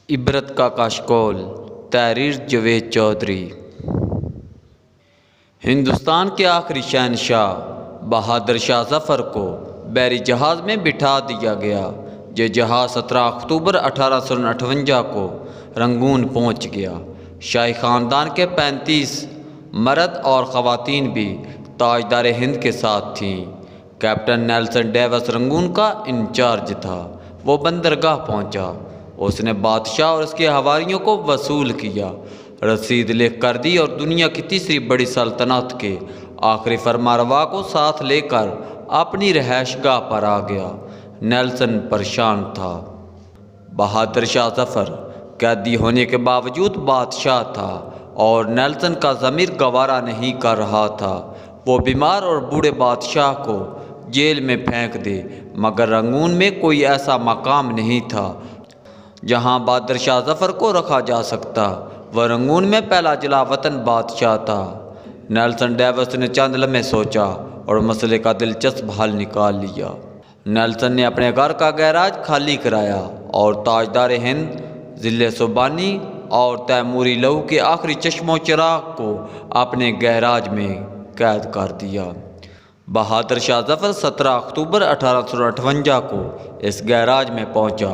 عبرت کا کاشکول تحریر جاوید چودھری۔ ہندوستان کے آخری شہنشاہ بہادر شاہ ظفر کو بحری جہاز میں بٹھا دیا گیا۔ یہ جہاز 17 اکتوبر 1858 کو رنگون پہنچ گیا۔ شاہی خاندان کے 35 مرد اور خواتین بھی تاجدار ہند کے ساتھ تھیں۔ کیپٹن نیلسن ڈیوس رنگون کا انچارج تھا۔ وہ بندرگاہ پہنچا۔ اس نے بادشاہ اور اس کے حواریوں کو وصول کیا، رسید لکھ کر دی اور دنیا کی تیسری بڑی سلطنت کے آخری فرمانروا کو ساتھ لے کر اپنی رہائش گاہ پر آ گیا۔ نیلسن پریشان تھا۔ بہادر شاہ ظفر قیدی ہونے کے باوجود بادشاہ تھا اور نیلسن کا ضمیر گوارا نہیں کر رہا تھا۔ وہ بیمار اور بوڑھے بادشاہ کو جیل میں پھینک دے، مگر رنگون میں کوئی ایسا مقام نہیں تھا جہاں بہادر شاہ ظفر کو رکھا جا سکتا۔ وہ رنگون میں پہلا جلا وطن بادشاہ تھا۔ نیلسن ڈیوس نے چند لمحے سوچا اور مسئلے کا دلچسپ حل نکال لیا۔ نیلسن نے اپنے گھر کا گیراج خالی کرایا اور تاجدار ہند، ضلع سبانی اور تیموری لہو کے آخری چشم و چراغ کو اپنے گیراج میں قید کر دیا۔ بہادر شاہ ظفر 17 اکتوبر 1858 کو اس گیراج میں پہنچا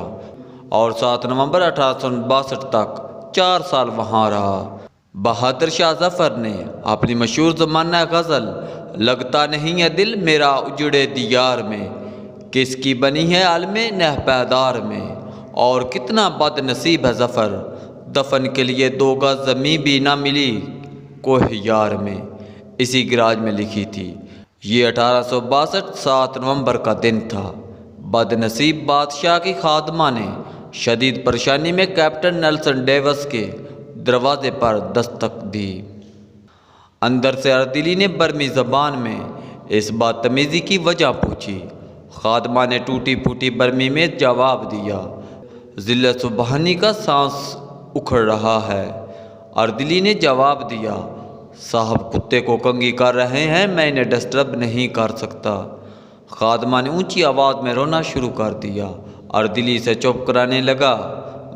اور 7 نومبر 1862 تک 4 سال وہاں رہا۔ بہادر شاہ ظفر نے اپنی مشہور زمانہ غزل "لگتا نہیں ہے دل میرا اجڑے دیار میں، کس کی بنی ہے عالم نہ پیدار میں، اور کتنا بد نصیب ہے ظفر، دفن کے لیے 2 گز زمین بھی نہ ملی کوہ یار میں" اسی گیراج میں لکھی تھی۔ یہ 1862 7 نومبر کا دن تھا۔ بد نصیب بادشاہ کی خادمہ نے شدید پریشانی میں کیپٹن نیلسن ڈیوس کے دروازے پر دستک دی۔ اندر سے اردلی نے برمی زبان میں اس بدتمیزی کی وجہ پوچھی۔ خادمہ نے ٹوٹی پھوٹی برمی میں جواب دیا، ضلع سبحانی کا سانس اکھڑ رہا ہے۔ اردلی نے جواب دیا، صاحب کتے کو کنگھی کر رہے ہیں، میں انہیں ڈسٹرب نہیں کر سکتا۔ خادمہ نے اونچی آواز میں رونا شروع کر دیا۔ اردلی سے چپ کرانے لگا،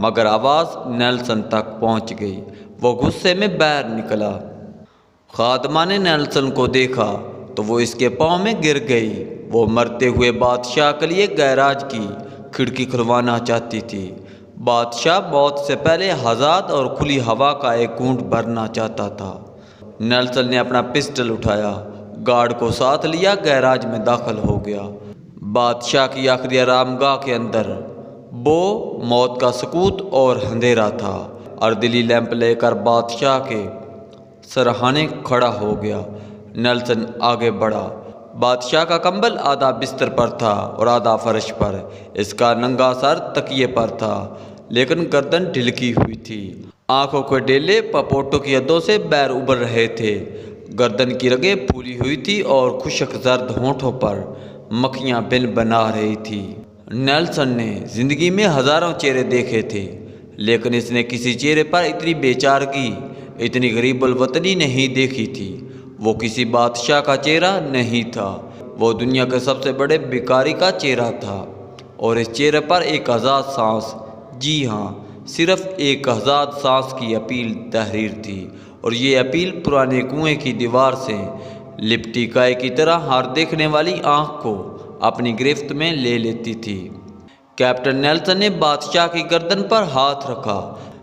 مگر آواز نیلسن تک پہنچ گئی۔ وہ غصے میں باہر نکلا۔ خادمہ نے نیلسن کو دیکھا تو وہ اس کے پاؤں میں گر گئی۔ وہ مرتے ہوئے بادشاہ کے لیے گیراج کی کھڑکی کھلوانا چاہتی تھی۔ بادشاہ موت سے پہلے آزاد اور کھلی ہوا کا ایک گھونٹ بھرنا چاہتا تھا۔ نیلسن نے اپنا پسٹل اٹھایا، گارڈ کو ساتھ لیا، گیراج میں داخل ہو گیا۔ بادشاہ کی آخری آرام گاہ کے اندر موت کا سکوت اور اندھیرا تھا۔ اردلی لیمپ لے کر بادشاہ کے سرہانے کھڑا ہو گیا۔ نیلسن آگے بڑھا۔ بادشاہ کا کمبل آدھا بستر پر تھا اور آدھا فرش پر۔ اس کا ننگا سر تکیے پر تھا، لیکن گردن ڈھلکی ہوئی تھی۔ آنکھوں کے ڈیلے پپوٹوں کی حدوں سے باہر ابھر رہے تھے۔ گردن کی رگیں پھولی ہوئی تھی اور خشک زرد ہونٹوں پر مکھیاں بن بنا رہی تھی۔ نیلسن نے زندگی میں ہزاروں چہرے دیکھے تھے، لیکن اس نے کسی چہرے پر اتنی بے چارگی، اتنی غریب الوطنی نہیں دیکھی تھی۔ وہ کسی بادشاہ کا چہرہ نہیں تھا، وہ دنیا کے سب سے بڑے بھکاری کا چہرہ تھا، اور اس چہرے پر ایک آزاد سانس، جی ہاں، صرف ایک آزاد سانس کی اپیل تحریر تھی، اور یہ اپیل پرانے کنویں کی دیوار سے لپٹی گائے کی طرح ہر دیکھنے والی آنکھ کو اپنی گرفت میں لے لیتی تھی۔ کیپٹن نیلسن نے بادشاہ کی گردن پر ہاتھ رکھا۔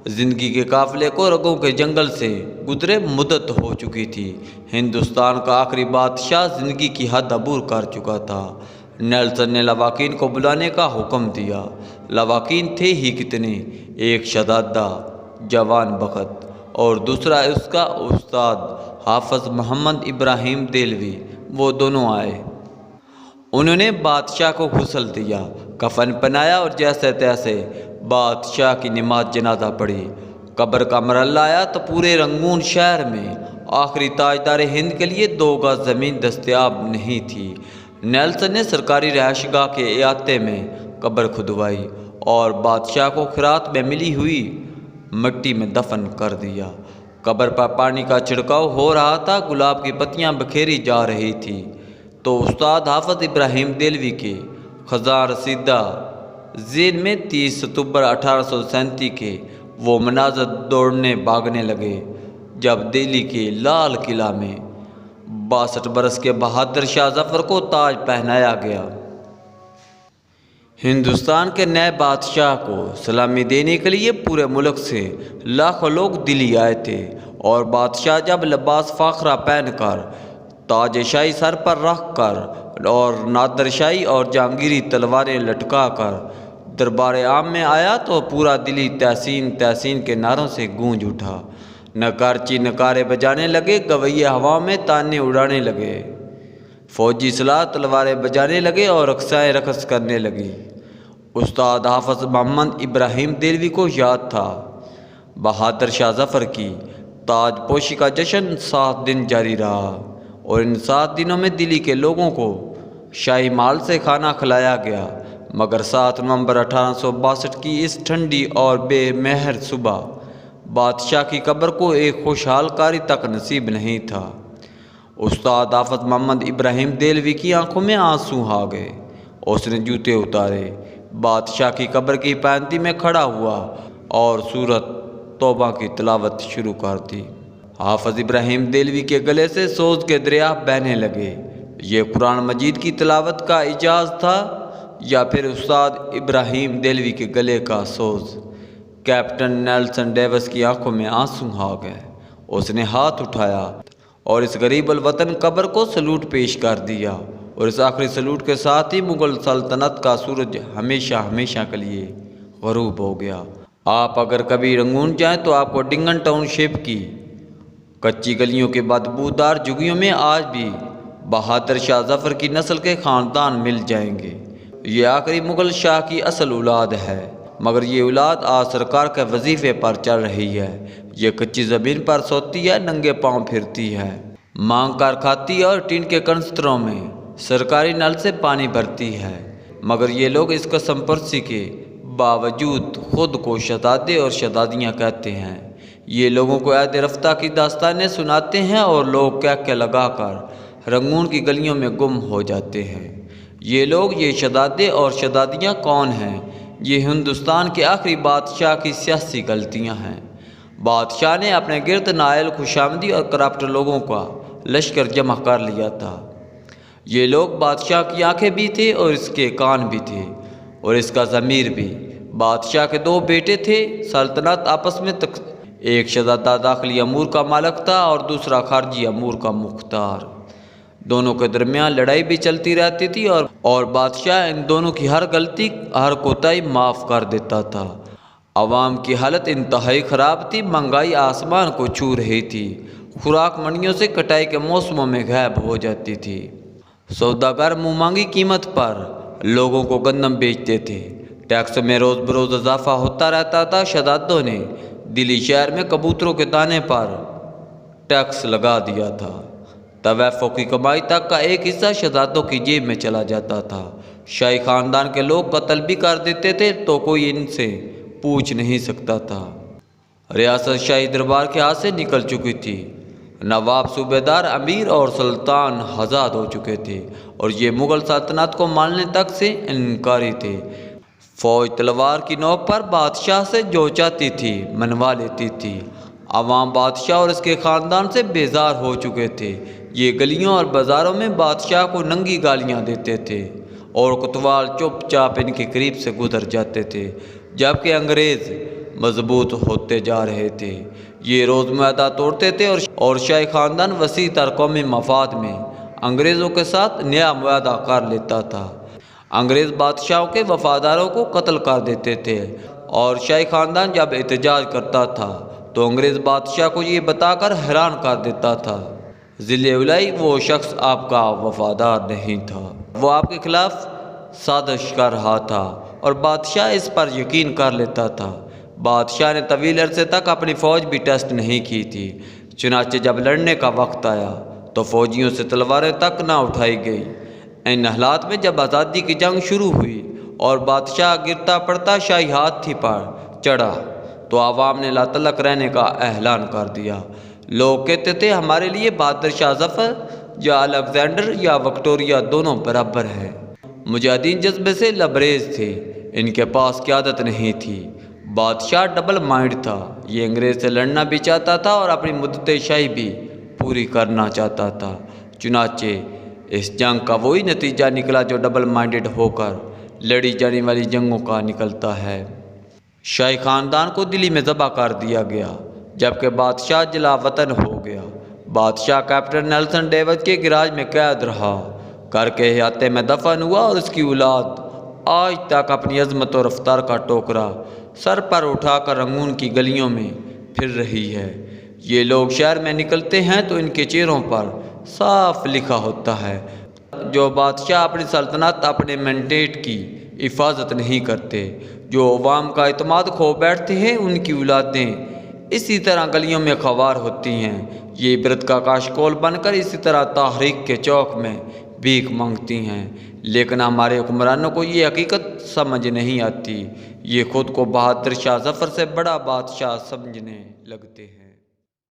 زندگی کے قافلے کو رگوں کے جنگل سے گزرے مدت ہو چکی تھی۔ ہندوستان کا آخری بادشاہ زندگی کی حد عبور کر چکا تھا۔ نیلسن نے لواحقین کو بلانے کا حکم دیا۔ لواحقین تھے ہی کتنے، ایک شہزادہ جوان بخت اور دوسرا اس کا استاد حافظ محمد ابراہیم دہلوی۔ وہ دونوں آئے۔ انہوں نے بادشاہ کو غسل دیا، کفن پہنایا اور جیسے تیسے بادشاہ کی نماز جنازہ پڑھی۔ قبر کا مرحلہ آیا تو پورے رنگون شہر میں آخری تاجدار ہند کے لیے 2 گز زمین دستیاب نہیں تھی۔ نیلسن نے سرکاری رہائش گاہ کے احاطے میں قبر کھدوائی اور بادشاہ کو خیرات میں ملی ہوئی مٹی میں دفن کر دیا۔ قبر پر پانی کا چھڑکاؤ ہو رہا تھا، گلاب کی پتیاں بکھیری جا رہی تھی، تو استاد حافظ ابراہیم دہلوی کے خزاں رسیدہ ذہن میں 30 ستمبر 1837 کے وہ مناظر دوڑنے بھاگنے لگے جب دہلی کے لال قلعہ میں 62 برس کے بہادر شاہ ظفر کو تاج پہنایا گیا۔ ہندوستان کے نئے بادشاہ کو سلامی دینے کے لیے پورے ملک سے لاکھوں لوگ دلی آئے تھے، اور بادشاہ جب لباس فاخرہ پہن کر، تاج شاہی سر پر رکھ کر اور نادر شاہی اور جہانگیری تلواریں لٹکا کر دربار عام میں آیا تو پورا دلی تحسین تحسین کے نعروں سے گونج اٹھا۔ نکارچی نکارے بجانے لگے، گویے ہواؤں میں تانے اڑانے لگے، فوجی سلاح تلواریں بجانے لگے اور رقصائیں رقص کرنے لگی۔ استاد حافظ محمد ابراہیم دہلوی کو یاد تھا، بہادر شاہ ظفر کی تاج پوشی کا جشن 7 دن جاری رہا، اور ان 7 دنوں میں دلی کے لوگوں کو شاہی محل سے کھانا کھلایا گیا، مگر 7 نومبر 1862 کی اس ٹھنڈی اور بے مہر صبح بادشاہ کی قبر کو ایک خوشحال کاری تک نصیب نہیں تھا۔ استاد حافظ محمد ابراہیم دہلوی کی آنکھوں میں آنسو آ گئے، اس نے جوتے اتارے، بادشاہ کی قبر کی پینتی میں کھڑا ہوا اور سورت توبہ کی تلاوت شروع کر دی۔ حافظ ابراہیم دہلوی کے گلے سے سوز کے دریا بہنے لگے۔ یہ قرآن مجید کی تلاوت کا اعجاز تھا یا پھر استاد ابراہیم دہلوی کے گلے کا سوز؟ کیپٹن نیلسن ڈیوس کی آنکھوں میں آنسو آ گئے، اس نے ہاتھ اٹھایا اور اس غریب الوطن قبر کو سلوٹ پیش کر دیا، اور اس آخری سلوٹ کے ساتھ ہی مغل سلطنت کا سورج ہمیشہ ہمیشہ کے لیے غروب ہو گیا۔ آپ اگر کبھی رنگون جائیں تو آپ کو ڈنگن ٹاؤن شپ کی کچی گلیوں کے بدبودار جھگیوں میں آج بھی بہادر شاہ ظفر کی نسل کے خاندان مل جائیں گے۔ یہ آخری مغل شاہ کی اصل اولاد ہے، مگر یہ اولاد آج سرکار کے وظیفے پر چل رہی ہے۔ یہ کچی زمین پر سوتی ہے، ننگے پاؤں پھرتی ہے، مانگ کر کھاتی ہے اور ٹین کے کنستروں میں سرکاری نل سے پانی بھرتی ہے، مگر یہ لوگ اس قسم پرسی کے باوجود خود کو شہزادے اور شہزادیاں کہتے ہیں۔ یہ لوگوں کو عہد رفتہ کی داستانیں سناتے ہیں اور لوگ کہکے لگا کر رنگون کی گلیوں میں گم ہو جاتے ہیں۔ یہ لوگ، یہ شہزادے اور شہزادیاں کون ہیں؟ یہ ہندوستان کے آخری بادشاہ کی سیاسی غلطیاں ہیں۔ بادشاہ نے اپنے گرد نائل، خوشامدی اور کرپٹ لوگوں کا لشکر جمع کر لیا تھا۔ یہ لوگ بادشاہ کی آنکھیں بھی تھے اور اس کے کان بھی تھے اور اس کا ضمیر بھی۔ بادشاہ کے 2 بیٹے تھے، سلطنت آپس میں ایک شہزادہ داخلی امور کا مالک تھا اور دوسرا خارجی امور کا مختار۔ دونوں کے درمیان لڑائی بھی چلتی رہتی تھی اور بادشاہ ان دونوں کی ہر غلطی، ہر کوتاہی معاف کر دیتا تھا۔ عوام کی حالت انتہائی خراب تھی، مہنگائی آسمان کو چھو رہی تھی، خوراک منڈیوں سے کٹائی کے موسموں میں غائب ہو جاتی تھی، سوداگر منہ مانگی قیمت پر لوگوں کو گندم بیچتے تھے، ٹیکس میں روز بروز اضافہ ہوتا رہتا تھا۔ شہزادوں نے دلی شہر میں کبوتروں کے دانے پر ٹیکس لگا دیا تھا، توافع کی کمائی تک کا ایک حصہ شہزادوں کی جیب میں چلا جاتا تھا۔ شاہی خاندان کے لوگ قتل بھی کر دیتے تھے تو کوئی ان سے پوچھ نہیں سکتا تھا۔ ریاست شاہی دربار کے ہاتھ سے نکل چکی تھی، نواب، صوبے دار، امیر اور سلطان آزاد ہو چکے تھے، اور یہ مغل سلطنت کو ماننے تک سے انکاری تھے۔ فوج تلوار کی نوک پر بادشاہ سے جو چاہتی تھی منوا لیتی تھی۔ عوام بادشاہ اور اس کے خاندان سے بیزار ہو چکے تھے۔ یہ گلیوں اور بازاروں میں بادشاہ کو ننگی گالیاں دیتے تھے اور کوتوال چپ چاپ ان کے قریب سے گزر جاتے تھے، جبکہ انگریز مضبوط ہوتے جا رہے تھے۔ یہ روز معاہدہ توڑتے تھے اور شاہی خاندان وسیع تر قومی مفاد میں انگریزوں کے ساتھ نیا معاہدہ کر لیتا تھا۔ انگریز بادشاہوں کے وفاداروں کو قتل کر دیتے تھے، اور شاہی خاندان جب احتجاج کرتا تھا تو انگریز بادشاہ کو یہ بتا کر حیران کر دیتا تھا، ضلع اولائی وہ شخص آپ کا وفادار نہیں تھا، وہ آپ کے خلاف سازش کر رہا تھا، اور بادشاہ اس پر یقین کر لیتا تھا۔ بادشاہ نے طویل عرصے تک اپنی فوج بھی ٹیسٹ نہیں کی تھی، چنانچہ جب لڑنے کا وقت آیا تو فوجیوں سے تلواریں تک نہ اٹھائی گئی۔ ان حالات میں جب آزادی کی جنگ شروع ہوئی اور بادشاہ گرتا پڑتا شاہی ہاتھی پر چڑھا تو عوام نے لا تعلق رہنے کا اعلان کر دیا۔ لوگ کہتے تھے ہمارے لیے بہادر شاہ ظفر یا الیگزینڈر یا وکٹوریہ دونوں برابر ہیں۔ مجاہدین جذبے سے لبریز تھے، ان کے پاس قیادت نہیں تھی۔ بادشاہ ڈبل مائنڈ تھا، یہ انگریز سے لڑنا بھی چاہتا تھا اور اپنی مدت شاہی بھی پوری کرنا چاہتا تھا۔ چنانچہ اس جنگ کا وہی نتیجہ نکلا جو ڈبل مائنڈڈ ہو کر لڑی جانے والی جنگوں کا نکلتا ہے۔ شاہی خاندان کو دلی میں ذبح کر دیا گیا، جبکہ بادشاہ جلا وطن ہو گیا۔ بادشاہ کیپٹن نیلسن ڈیوس کے گراج میں قید رہا، کر کے احاطے میں دفن ہوا، اور اس کی اولاد آج تک اپنی عظمت و رفتار کا ٹوکرا سر پر اٹھا کر رنگون کی گلیوں میں پھر رہی ہے۔ یہ لوگ شہر میں نکلتے ہیں تو ان کے چہروں پر صاف لکھا ہوتا ہے، جو بادشاہ اپنی سلطنت اپنے مینڈیٹ کی حفاظت نہیں کرتے، جو عوام کا اعتماد کھو بیٹھتے ہیں، ان کی اولادیں اسی طرح گلیوں میں خوار ہوتی ہیں۔ یہ عبرت کا کاشکول بن کر اسی طرح تحریک کے چوک میں بھیک مانگتی ہیں، لیکن ہمارے حکمرانوں کو یہ حقیقت سمجھ نہیں آتی۔ یہ خود کو بہادر شاہ ظفر سے بڑا بادشاہ سمجھنے لگتے ہیں۔